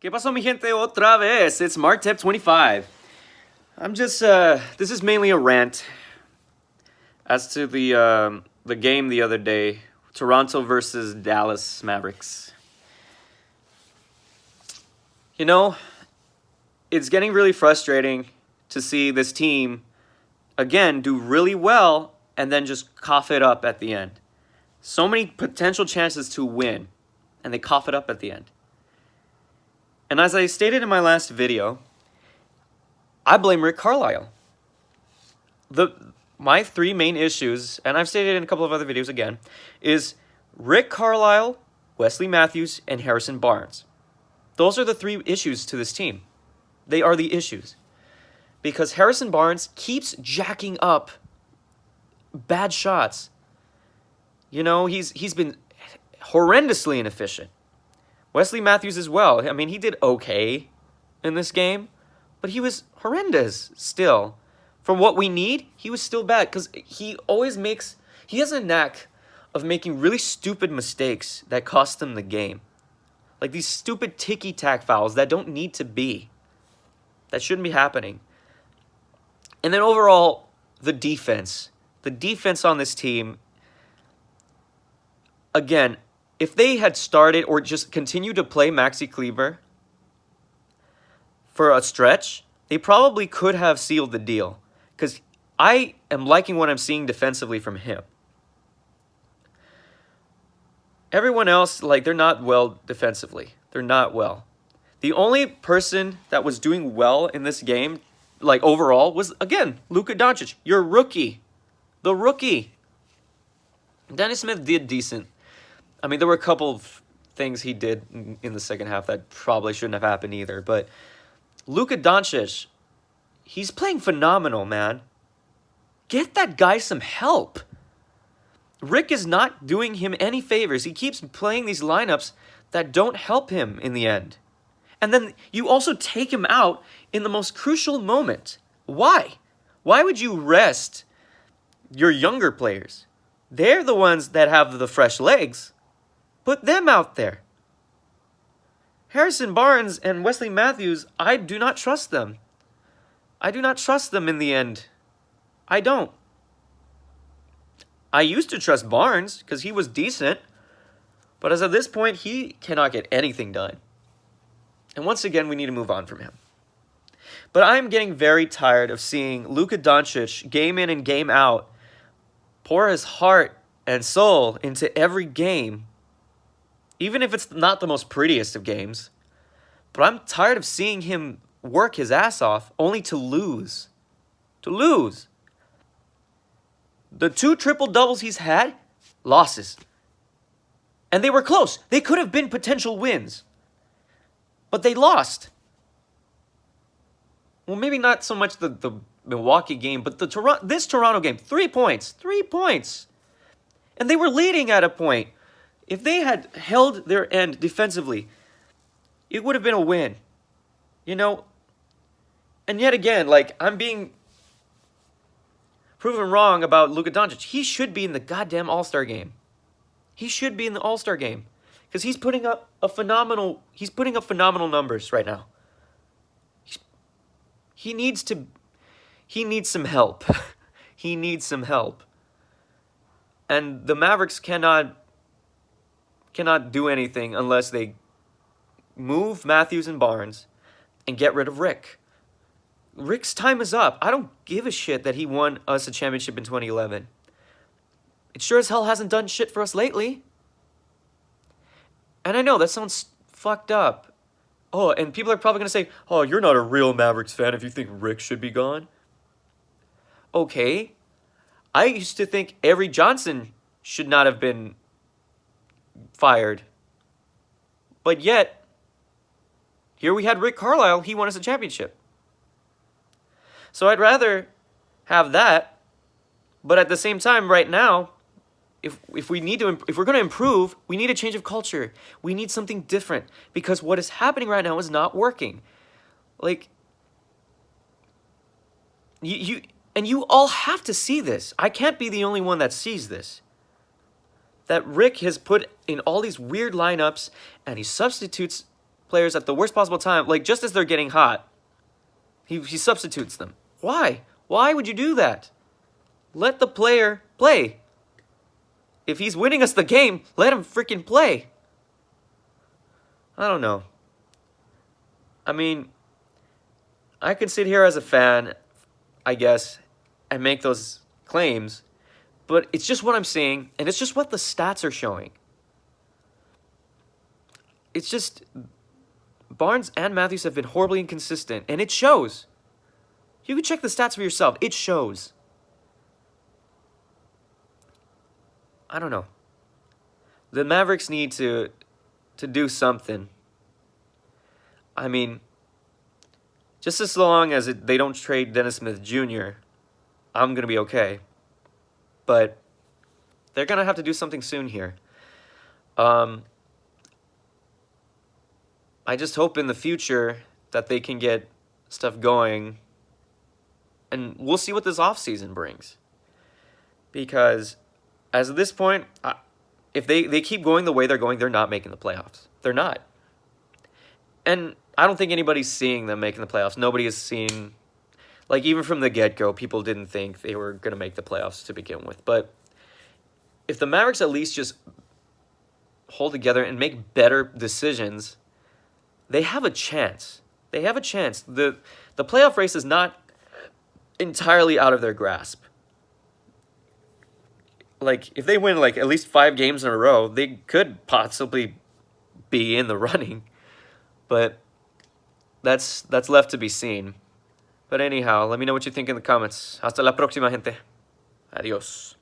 ¿Qué pasó, mi gente? Otra vez. It's MarkTep25. I'm just, this is mainly a rant as to the game the other day, Toronto versus Dallas Mavericks. You know, it's getting really frustrating to see this team, again, do really well and then just cough it up at the end. So many potential chances to win, and they cough it up at the end. And as I stated in my last video, I blame Rick Carlisle. My three main issues, and I've stated in a couple of other videos again, is Rick Carlisle, Wesley Matthews, and Harrison Barnes. Those are the three issues to this team. They are the issues. Because Harrison Barnes keeps jacking up bad shots. You know, he's been horrendously inefficient. Wesley Matthews as well. I mean, he did okay in this game, but he was horrendous still. For what we need, he was still bad because he has a knack of making really stupid mistakes that cost him the game. Like these stupid ticky-tack fouls that don't need to be. That shouldn't be happening. And then overall, the defense. The defense on this team, again, if they had started or just continued to play Maxi Kleber for a stretch, they probably could have sealed the deal. Because I am liking what I'm seeing defensively from him. Everyone else, they're not well defensively. They're not well. The only person that was doing well in this game, overall, was, again, Luka Doncic. Your rookie. The rookie. Dennis Smith did decent. I mean, there were a couple of things he did in the second half that probably shouldn't have happened either. But Luka Doncic, he's playing phenomenal, man. Get that guy some help. Rick is not doing him any favors. He keeps playing these lineups that don't help him in the end. And then you also take him out in the most crucial moment. Why? Why would you rest your younger players? They're the ones that have the fresh legs. Put them out there. Harrison Barnes and Wesley Matthews, I do not trust them. I do not trust them in the end. I don't. I used to trust Barnes because he was decent. But as of this point, he cannot get anything done. And once again, we need to move on from him. But I'm getting very tired of seeing Luka Doncic, game in and game out, pour his heart and soul into every game, even if it's not the most prettiest of games. But I'm tired of seeing him work his ass off only to lose. To lose. The 2 triple-doubles he's had, losses. And they were close. They could have been potential wins. But they lost. Well, maybe not so much the Milwaukee game, but this Toronto game. 3 points. 3 points. And they were leading at a point. If they had held their end defensively, it would have been a win. You know? And yet again, I'm being proven wrong about Luka Doncic. He should be in the goddamn All-Star game. He should be in the All-Star game. Because he's putting up phenomenal numbers right now. He needs some help. He needs some help. And the Mavericks cannot do anything unless they move Matthews and Barnes and get rid of Rick. Rick's time is up. I don't give a shit that he won us a championship in 2011. It sure as hell hasn't done shit for us lately. And I know that sounds fucked up. Oh, and people are probably going to say, oh, you're not a real Mavericks fan if you think Rick should be gone. Okay. I used to think Avery Johnson should not have been fired. But yet, here we had Rick Carlisle. He won us a championship. So I'd rather have that. But at the same time, right now, if we're going to improve, we need a change of culture. We need something different because what is happening right now is not working. You all have to see this. I can't be the only one that sees this. That Rick has put in all these weird lineups and he substitutes players at the worst possible time, like just as they're getting hot. He substitutes them. Why? Why would you do that? Let the player play. If he's winning us the game, let him freaking play. I don't know. I mean, I could sit here as a fan, I guess, and make those claims, but it's just what I'm seeing, and it's just what the stats are showing. It's just Barnes and Matthews have been horribly inconsistent, and it shows. You can check the stats for yourself. It shows. I don't know. The Mavericks need to do something. I mean, just as long as they don't trade Dennis Smith Jr., I'm going to be okay. But they're going to have to do something soon here. I just hope in the future that they can get stuff going. And we'll see what this offseason brings. Because as of this point, if they keep going the way they're going, they're not making the playoffs. They're not. And I don't think anybody's seeing them making the playoffs. Nobody has seen, like even from the get-go, people didn't think they were going to make the playoffs to begin with. But if the Mavericks at least just hold together and make better decisions, they have a chance. They have a chance. The playoff race is not entirely out of their grasp. Like, if they win, like, at least 5 games in a row, they could possibly be in the running. But that's left to be seen. But anyhow, let me know what you think in the comments. Hasta la próxima, gente. Adios.